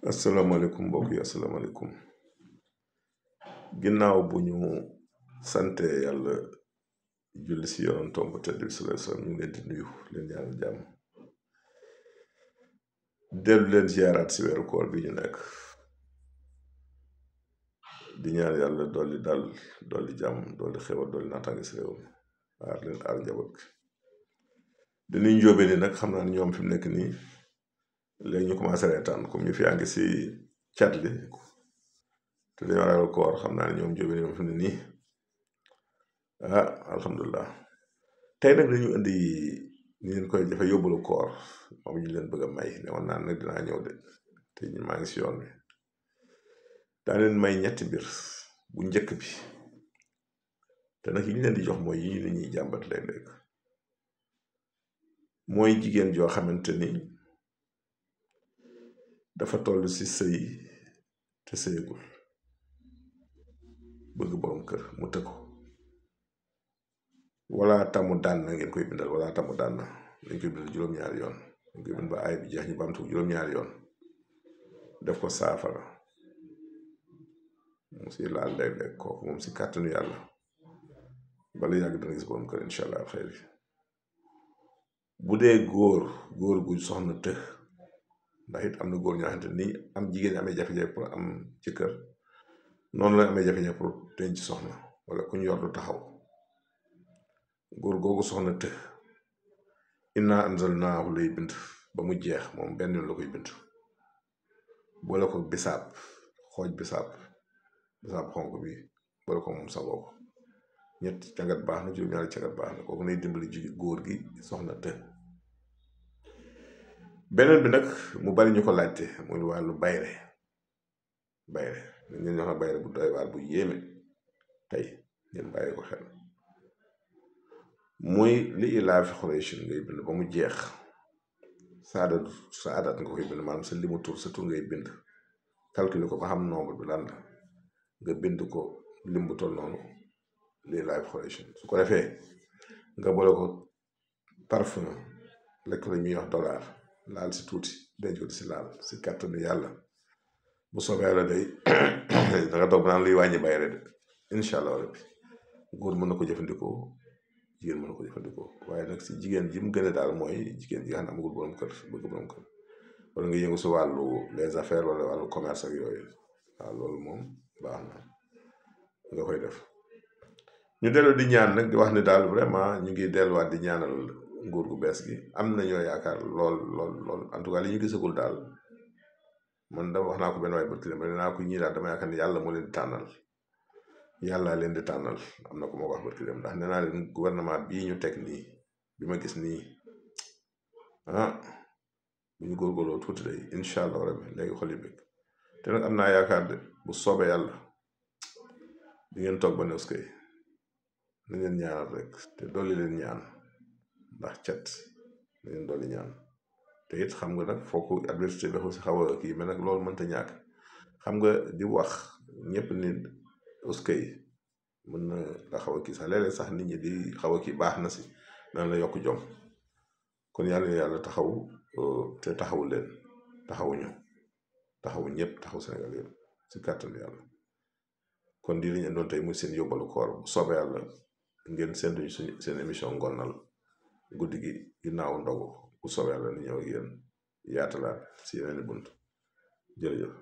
asalaamaaleykum mbokk yi asalaamaaleykum ginnaaw bu ñu sante yàlla julli si yoon tomb tedd bi sallallahu alayhi wasallam ñu ngi leen di nuyu leen ñaanal jàmm dellu leen ziyaaraat si weeru koor bi ñu nekk di ñaan yàlla dolli dal dolli jàmm dolli xewal dolli naataange si réew mi aar leen aar njaboot gi dañuy njóobee ni nag xam naa ne ñoom fi mu nekk nii léegi ñu commencé reetaan comme ñu fi yaa ngi si cat li te dañoo ragal koor xam naa ne ñoom njóobee ni ñoom fi mu ne nii alhamdulilah tey nag dañu indi ni leen koy jafe yóbbalu koor moom ñu leen bëgg a may ne woon naa nag dinaa ñëw de te ñu maa ngi si yoon bi daa leen may ñetti mbir bu njëkk bi te nag yi ñu leen di jox mooy yi ñuy jàmbat léeg-léeg mooy jigéen joo xamante ni dafa toll si sëy te sëyagul bëgg borom kër mu tëkko wala tamu daan na ngeen koy bindal wala tamu daan na dañ koy bindal juróom-ñaari yoon dañ koy bind ba aay bi jeex ñu bamtu juróom-ñaari yoon def ko saafara mu si laal léeg-léeg kooku moom si kàttanu yàlla bala yàgg dana gis borom kër incha allah xëyri bu dee góor gu soxna të ndax it am na góor ñoo xamante ni am jigéen amee jafe-jafe pour am ci kër noonu la amee jafe-jafe pour denc soxna wala ku ñu yor du taxaw góor googu soxna të inna anzalnaahu lay bind ba mu jeex moom benn yoon la koy bind boole ko bisaab xooj bisaab xonk bi boole ko moom saboo ko ñett cangat baax na juróom-ñaari cangat baax na kooku nay dimbali góor gi soxna të beneen bi nag mu bari ñu ko laajte muy wàllu bayre ñun ñoo xam bayre bu doy waar bu yéeme tey ngeen bàyyi ko xel muy li ilaa fi Quraysh ngay bind ba mu jeex sa adat nga koy bind maanaam sa limu tur sa tur ngay bind calculer ko ba xam nombre bi lan la nga bind ko lim bu toll noonu li ilaa fi Quraysh su ko defee nga boole ko parfum lekk la ñuy wax dollar laal si tuuti denc ko di si laal si kàttanu yàlla bu soobee yàlla day da nga toog naan luy wàññi bayre de incha allah rabbi góor mën na ko jëfandikoo jigéen mën na ko jëfandikoo waaye nag si jigéen ji mu gën a daal mooy jigéen ji nga xam ne amagul borom kër bëgg borom kër wala nga yëngu si wàllu les affaires wala wàllu commerce ak yooyu waaw loolu moom baax na nga koy def ñu dellu di ñaan nag di wax ne daal vraiment ñu ngi delluwaat di ñaanal nguur gu bees gi am nañoo yaakaar lool en tout cas li ñu gisagul daal man dama wax naa ko benn waay bët ma ne naa ko ñii daal dama yaakaar ne yàlla moo leen di tànnal yàlla leen di tànnal am na ko ma ko wax bët ndax nee naa leen gouvernement bii ñu teg nii bi ma gis nii bu ñu góorgóorloo tuuti day incha allah rabbi léegi xol yi bëgg te nag am naa yaakaar de bu soobee yàlla di ngeen toog ba news kay na ngeen ñaanal rek te dolli leen ñaan ndax cet na ngeen dolli ñaan te it xam nga nag fooku adversité dafa si xaw a kii mais nag loolu mënta ñàkk xam nga di wax ñëpp ni uskay mën na la xaw a kii sax léeg-léeg sax nit ñi di xaw a kii baax na si naan la yokk jom kon yàlla taxaw te taxawu leen taxawuñu taxawu ñëpp taxaw Sénégal yëpp si kàttan yàlla kon di lañu doon tey muy seen yóbbalu koor bu soobee yàlla ngeen seentuñu seen émission ngonal guddi gi ginnaaw ndogu bu soobee yàlla ni ñëw ak yéen yaatalaat si yeneen i bunt jërëjëf